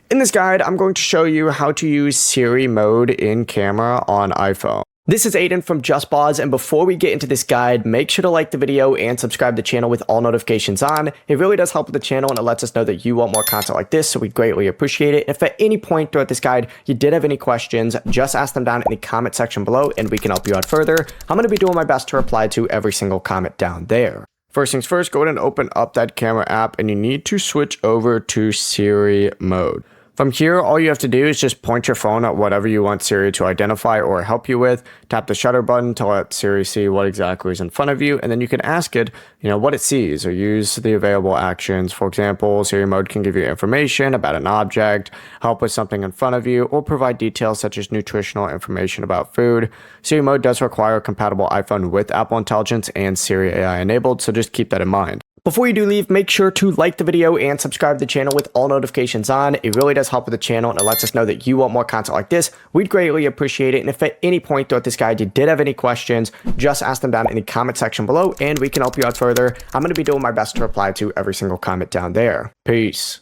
In this guide, I'm going to show you how to use Siri Mode in camera on iPhone. This is Aiden from JustBoz, and before we get into this guide, make sure to like the video and subscribe to the channel with all notifications on. It really does help with the channel and it lets us know that you want more content like this, so we greatly appreciate it. If at any point throughout this guide you did have any questions, just ask them down in the comment section below and we can help you out further. I'm going to be doing my best to reply to every single comment down there. First things first, go ahead and open up that camera app and you need to switch over to Siri Mode. From here, all you have to do is just point your phone at whatever you want Siri to identify or help you with. Tap the shutter button to let Siri see what exactly is in front of you, and then you can ask it, what it sees, or use the available actions. For example, Siri Mode can give you information about an object, help with something in front of you, or provide details such as nutritional information about food. Siri Mode does require a compatible iPhone with Apple Intelligence and Siri AI enabled, so just keep that in mind. Before you do leave, make sure to like the video and subscribe to the channel with all notifications on. It really does help with the channel and it lets us know that you want more content like this. We'd greatly appreciate it. And if at any point throughout this guide you did have any questions, just ask them down in the comment section below and we can help you out further. I'm going to be doing my best to reply to every single comment down there. Peace.